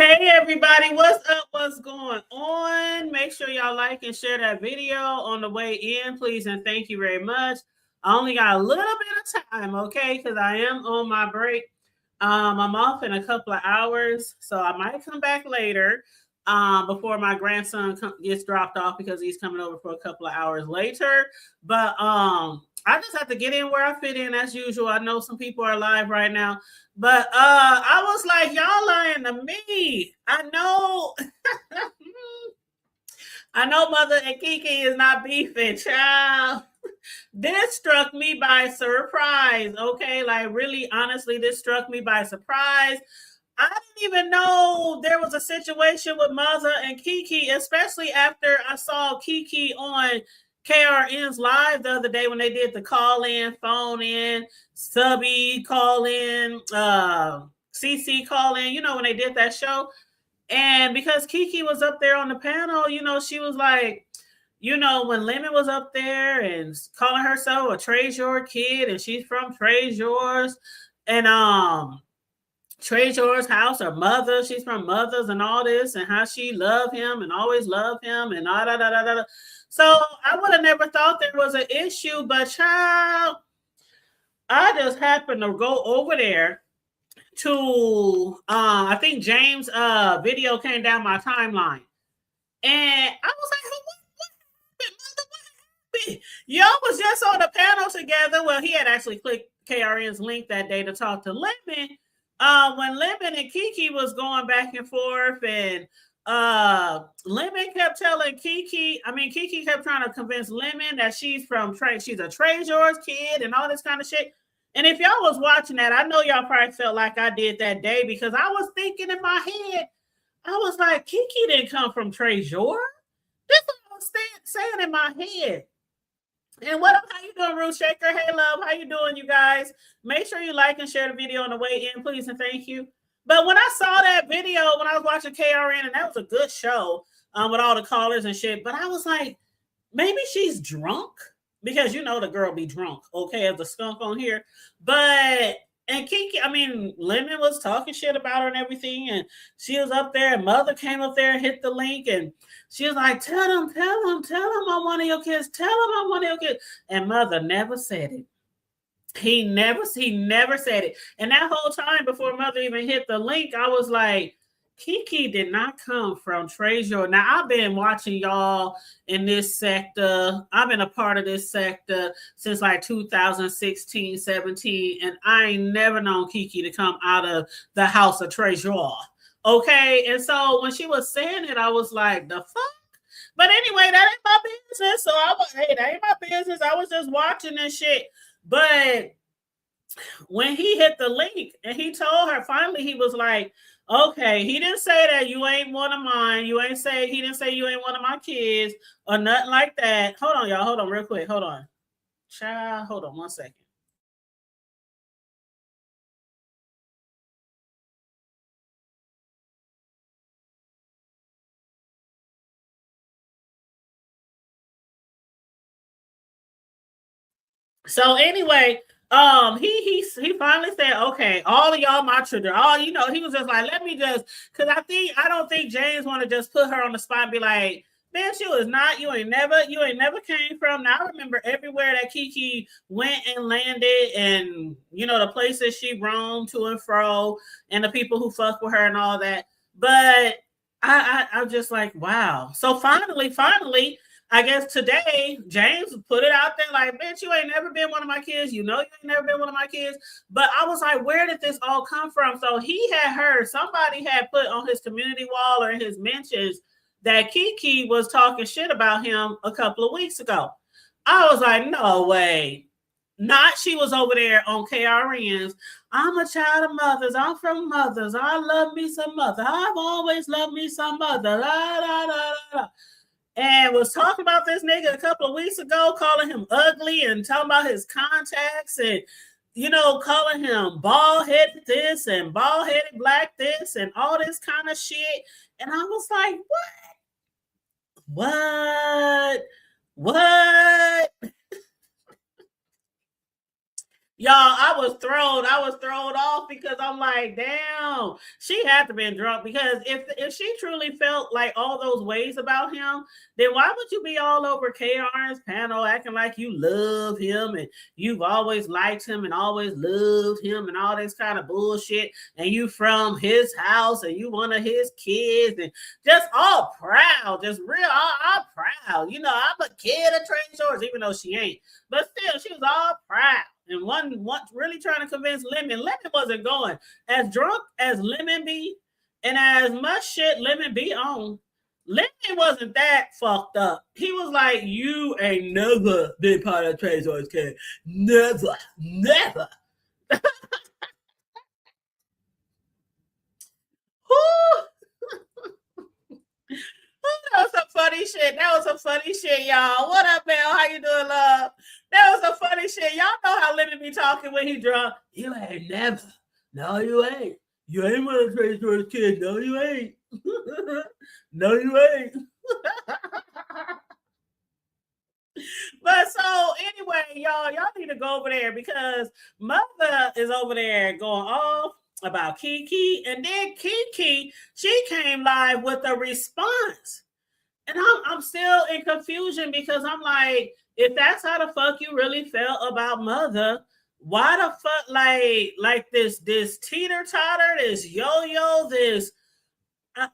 Hey everybody, what's up? What's going on? Make sure y'all like and share that video on the way in, please, and thank you very much. I only got a little bit of time, okay, because I am on my break. I'm off in a couple of hours, so I might come back later before my grandson gets dropped off because he's coming over for a couple of hours later. But I just have to get in where I fit in as usual. I know some people are live right now. But I was like, y'all lying to me. I know I know Mother and Kiki is not beefing, child. This struck me by surprise. Okay, like really honestly, this struck me by surprise. I didn't even know there was a situation with Mother and Kiki, especially after I saw Kiki on KRN's live the other day when they did the call in, phone in, subby call in, CC call in, when they did that show. And because Kiki was up there on the panel, she was like, when Lemon was up there and calling herself a Treasure kid and she's from Treasure's and Treasure's house or mother, she's from Mothers and all this and how she loved him and always loved him and all da. So I would have never thought there was an issue, but child, I just happened to go over there to I think James video came down my timeline. And I was like, what? Y'all was just on the panel together. Well, he had actually clicked KRN's link that day to talk to Lemon. When Lemon and Kiki was going back and forth, and Lemon kept telling Kiki kept trying to convince Lemon that she's a Treasure's kid and all this kind of shit. And if y'all was watching that, I know y'all probably felt like I did that day because I was thinking in my head, I was like, Kiki didn't come from Treasure. This is what I was saying in my head. And what up? How you doing, Ruth Shaker? Hey, love. How you doing, you guys? Make sure you like and share the video on the way in, please, and thank you. But when I saw that video, when I was watching KRN, and that was a good show with all the callers and shit, but I was like, maybe she's drunk because the girl be drunk, okay, as the skunk on here. But and Kiki, Lemon was talking shit about her and everything, and she was up there, and Mother came up there and hit the link, and she was like, tell him I'm one of your kids, tell him I'm one of your kids. And Mother never said it. He never said it. And that whole time before Mother even hit the link, I was like, Kiki did not come from Treasure. Now, I've been watching y'all in this sector. I've been a part of this sector since like 2016, 17, and I ain't never known Kiki to come out of the house of Treasure. Okay, and so when she was saying it, I was like, the fuck? But anyway, that ain't my business. So that ain't my business. I was just watching this shit. But when he hit the link and he told her, finally, he was like, okay, he didn't say that you ain't one of mine. He didn't say you ain't one of my kids or nothing like that. Hold on, y'all. Hold on real quick. Hold on. Child, hold on 1 second. So anyway, he finally said, okay, all of y'all my children, he was just like, let me just, because I don't think James want to just put her on the spot and be like, man, you ain't never came from. Now I remember everywhere that Kiki went and landed, and the places she roamed to and fro, and the people who fuck with her and all that. But I'm just like, wow. So finally, I guess today James put it out there like, bitch, you ain't never been one of my kids. You ain't never been one of my kids. But I was like, where did this all come from? So he had heard, somebody had put on his community wall or in his mentions that Kiki was talking shit about him a couple of weeks ago. I was like, no way. Not she was over there on KRN's. I'm a child of Mothers. I'm from Mothers. I love me some Mother. I've always loved me some Mother. La, la, la, la. And was talking about this nigga a couple of weeks ago, calling him ugly and talking about his contacts and, calling him bald-headed this and bald-headed black this and all this kind of shit. And I was like, what? Y'all I was thrown off because I'm like, damn, she had to been drunk because if she truly felt like all those ways about him, then why would you be all over KR's panel acting like you love him and you've always liked him and always loved him and all this kind of bullshit, and you from his house and you one of his kids and just all proud, just real all proud. I'm a kid of Trey Shores, even though she ain't. But still, she was all proud and one really trying to convince Lemon. Lemon wasn't going. As drunk as Lemon be, and as much shit Lemon be on, Lemon wasn't that fucked up. He was like, "You ain't never been part of Trey Shores kid. Never, never." That was some funny shit. That was some funny shit, y'all. What up, man? How you doing, love? That was some funny shit. Y'all know how Lemon be talking when he drunk. You ain't never. No, you ain't. You ain't one of Trey Shores kids. No, you ain't. No, you ain't. But so anyway, y'all need to go over there because Mother is over there going off about Kiki, and then Kiki, she came live with a response. And I'm still in confusion because I'm like, if that's how the fuck you really felt about Mother, why the fuck like this teeter totter, this yo-yo, this I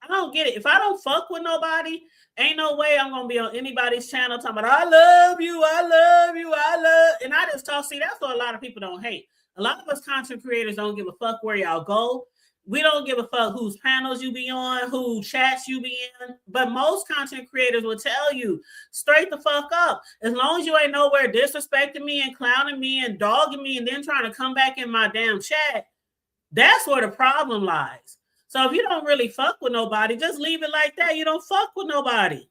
don't get it. If I don't fuck with nobody, ain't no way I'm gonna be on anybody's channel talking about I love you, I love you, I love, and I just talk. See, that's what a lot of people don't hate. A lot of us content creators don't give a fuck where y'all go. We don't give a fuck whose panels you be on, who chats you be in. But most content creators will tell you straight the fuck up. As long as you ain't nowhere disrespecting me and clowning me and dogging me and then trying to come back in my damn chat, that's where the problem lies. So if you don't really fuck with nobody, just leave it like that. You don't fuck with nobody.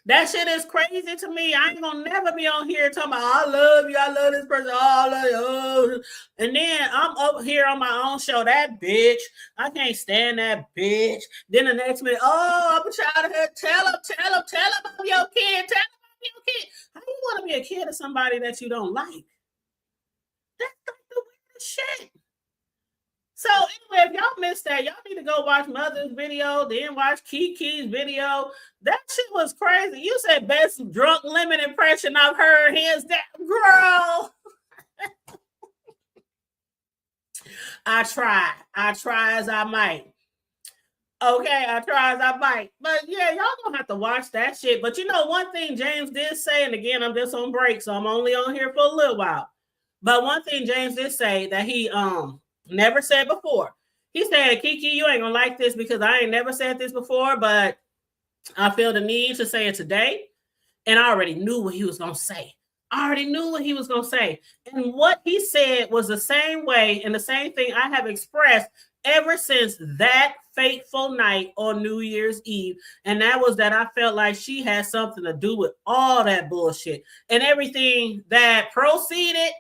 That shit is crazy to me. I ain't gonna never be on here talking about I love you, I love this person, I love you. And then I'm up here on my own show. That bitch, I can't stand that bitch. Then the next minute, I'm trying to tell him about your kid, tell him about your kid. How do you want to be a kid of somebody that you don't like? That's like the weirdest shit. So anyway, if y'all missed that, y'all need to go watch Mother's video, then watch Kiki's video. That shit was crazy. You said best drunk Lemon impression I've heard. Hands down, girl. I try as I might. Okay, I try as I might. But yeah, y'all gonna have to watch that shit. But you know, one thing James did say, and again, I'm just on break, so I'm only on here for a little while. But one thing James did say that he never said before. He said, Kiki, you ain't gonna like this because I ain't never said this before, but I feel the need to say it today. And I already knew what he was gonna say. And what he said was the same way and the same thing I have expressed ever since that fateful night on New Year's Eve. And that was that I felt like she had something to do with all that bullshit and everything that proceeded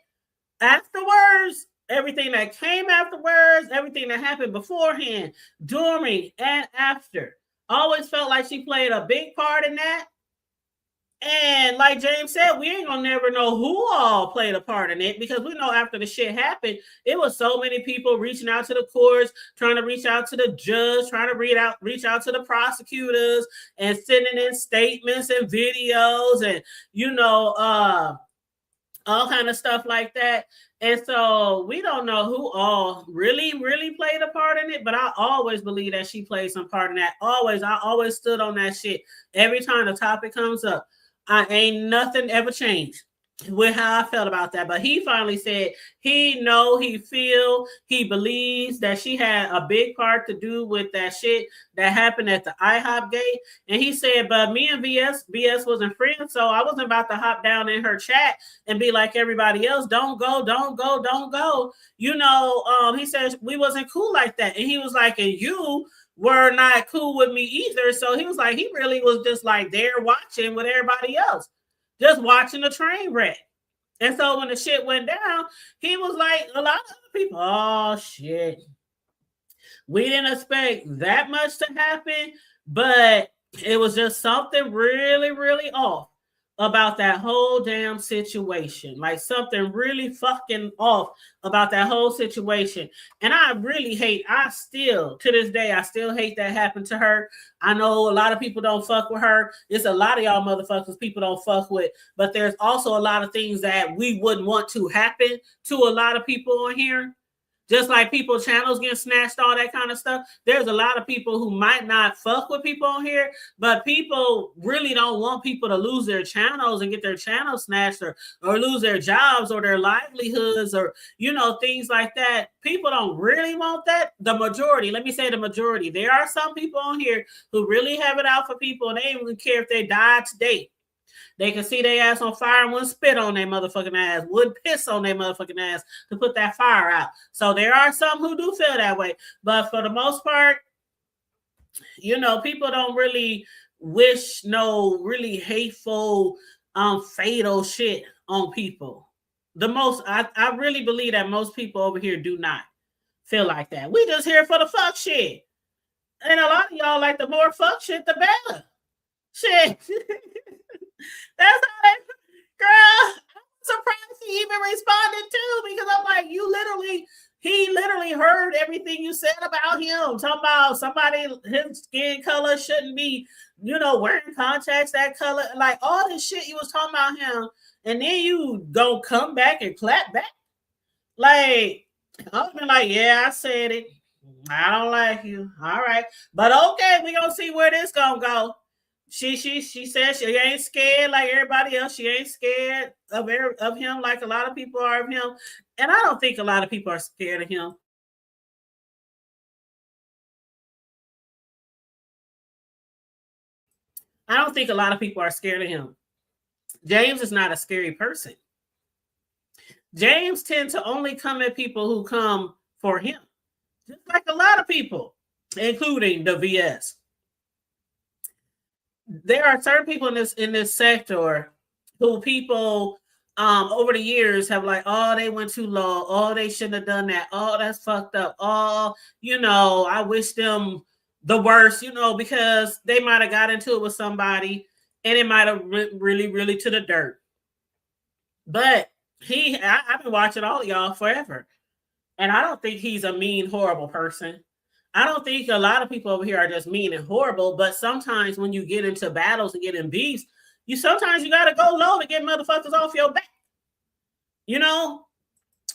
afterwards. Everything that came afterwards, everything that happened beforehand, during, and after. Always felt like she played a big part in that. And like James said, we ain't gonna never know who all played a part in it because we know after the shit happened, it was so many people reaching out to the courts, trying to reach out to the judge, trying to reach out to the prosecutors and sending in statements and videos and all kind of stuff like that. And so we don't know who all really played a part in it, but I always believe that she played some part in that. I always stood on that shit. Every time the topic comes up, I ain't nothing ever changed with how I felt about that. But he finally said he believes that she had a big part to do with that shit that happened at the IHOP gate. And he said, but me and BS wasn't friends, so I wasn't about to hop down in her chat and be like everybody else, don't go. He said we wasn't cool like that. And he was like, and you were not cool with me either. So he was like, he really was just like there watching with everybody else, just watching the train wreck. And so when the shit went down, he was like, a lot of other people, oh shit, we didn't expect that much to happen, but it was just something really off. about that whole damn situation. Like something really fucking off about that whole situation. And I really hate, I still, to this day, I still hate that happened to her. I know a lot of people don't fuck with her. It's a lot of y'all motherfuckers people don't fuck with. But there's also a lot of things that we wouldn't want to happen to a lot of people on here. Just like people channels getting snatched, all that kind of stuff. There's a lot of people who might not fuck with people on here, but people really don't want people to lose their channels and get their channels snatched or lose their jobs or their livelihoods or, you know, things like that. People don't really want that. The majority, let me say the majority. There are some people on here who really have it out for people and they don't even care if they die today. They can see their ass on fire and wouldn't spit on their motherfucking ass, would piss on their motherfucking ass to put that fire out. So there are some who do feel that way. But for the most part, you know, people don't really wish no really hateful, fatal shit on people. I really believe that most people over here do not feel like that. We just here for the fuck shit. And a lot of y'all like the more fuck shit, the better. Shit. That's how they, girl. I'm surprised he even responded too, because I'm like, he literally heard everything you said about him. Talking about somebody, his skin color shouldn't be, you know, wearing contacts that color, like all this shit you was talking about him, and then you gonna come back and clap back. Like, I've been like, yeah, I said it. I don't like you. All right, but okay, we gonna see where this gonna go. She said she ain't scared like everybody else. She ain't scared of him like a lot of people are of him. And I don't think a lot of people are scared of him. I don't think a lot of people are scared of him. James is not a scary person. James tends to only come at people who come for him. Just like a lot of people, including the VS. There are certain people in this sector who people over the years have like, oh, they went too low, oh, they shouldn't have done that, oh, that's fucked up, oh, you know, I wish them the worst, you know, because they might have got into it with somebody and it might have really to the dirt. But I've been watching all of y'all forever, and I don't think he's a mean, horrible person. I don't think a lot of people over here are just mean and horrible, but sometimes when you get into battles and get in beefs, sometimes you gotta go low to get motherfuckers off your back. You know?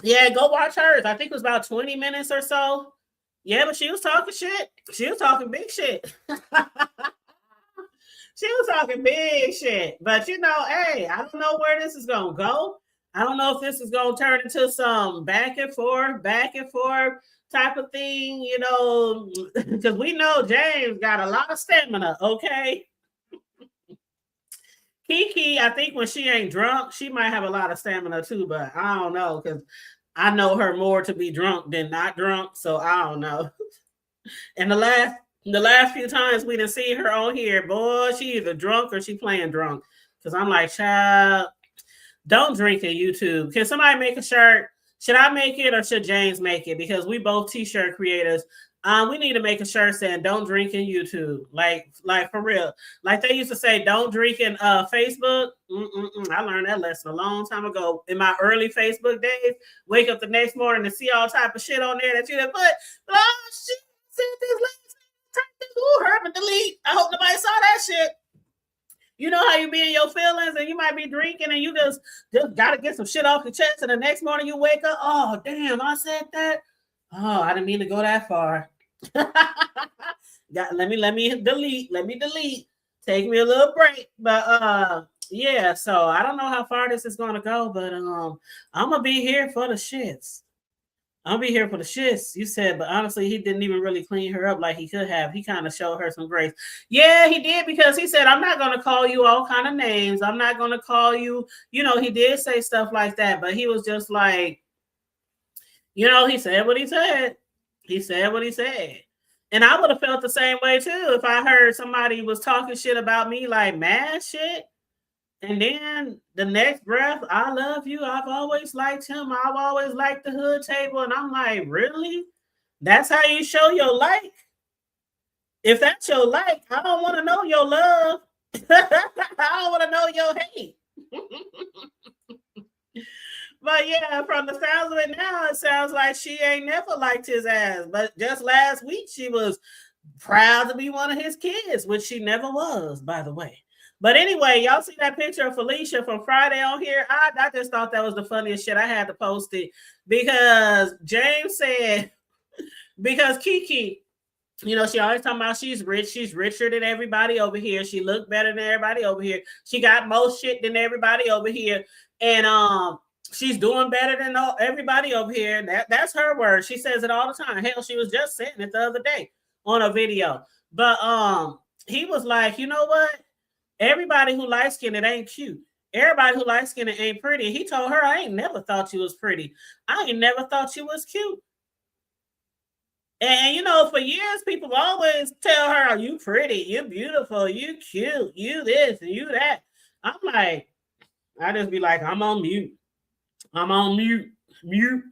Yeah, go watch hers. I think it was about 20 minutes or so. Yeah, but she was talking shit. She was talking big shit. She was talking big shit. But you know, hey, I don't know where this is gonna go. I don't know if this is gonna turn into some back and forth type of thing, you know, because we know James got a lot of stamina, okay? Kiki, I think when she ain't drunk, she might have a lot of stamina too, but I don't know, because I know her more to be drunk than not drunk, so I don't know. And the last few times we didn't see her on here, boy, she either drunk or she playing drunk. Because I'm like, child, don't drink at YouTube. Can somebody make a shirt? Should I make it or should James make it? Because we both t-shirt creators. We need to make a shirt saying "Don't drink in YouTube," like for real. Like they used to say, "Don't drink in Facebook." I learned that lesson a long time ago in my early Facebook days. Wake up the next morning and see all type of shit on there that you done put. Oh shit! Said this last time. Hurt and delete. I hope nobody saw that shit. You know how you be in your feelings and you might be drinking and you just got to get some shit off your chest. And the next morning you wake up, oh, damn, I said that. Oh, I didn't mean to go that far. Let me delete. Take me a little break. But yeah, so I don't know how far this is going to go, but I'm going to be here for the shits. I'll be here for the shits, you said, but honestly, he didn't even really clean her up like he could have. He kind of showed her some grace. Yeah, he did, because he said, I'm not going to call you all kind of names. I'm not going to call you, you know, he did say stuff like that, but he was just like, you know, he said what he said. He said what he said. And I would have felt the same way too if I heard somebody was talking shit about me, like mad shit. And then the next breath, I love you. I've always liked him. I've always liked the hood table. And I'm like, really? That's how you show your like? If that's your like, I don't want to know your love. I don't want to know your hate. But yeah, from the sounds of it now, it sounds like she ain't never liked his ass. But just last week, she was proud to be one of his kids, which she never was, by the way. But anyway, y'all see that picture of Felicia from Friday on here? I just thought that was the funniest shit. I had to post it because James said, because Kiki, you know, she always talking about she's rich. She's richer than everybody over here. She looked better than everybody over here. She got more shit than everybody over here. And she's doing better than everybody over here. That's her word. She says it all the time. Hell, she was just saying it the other day on a video. But he was like, you know what? Everybody who light skinned it ain't cute. Everybody who light skinned it ain't pretty. He told her, I ain't never thought you was pretty. I ain't never thought you was cute. And you know, for years, people always tell her, you pretty, you beautiful, you cute, you this, and you that. I'm like, I just be like, I'm on mute. I'm on mute. Mute.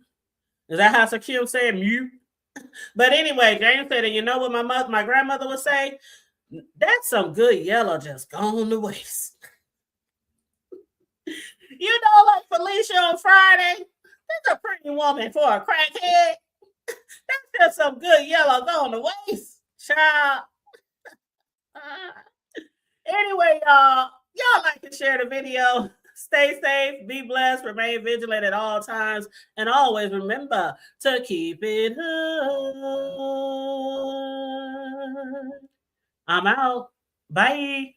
Is that how Shaquille said mute? But anyway, James said, and you know what my grandmother would say? That's some good yellow just gone to waste. You know, like Felicia on Friday, that's a pretty woman for a crackhead. That's just some good yellow going to waste, child. Anyway, y'all like to share the video. Stay safe, be blessed, remain vigilant at all times, and always remember to keep it hood. I'm out. Bye.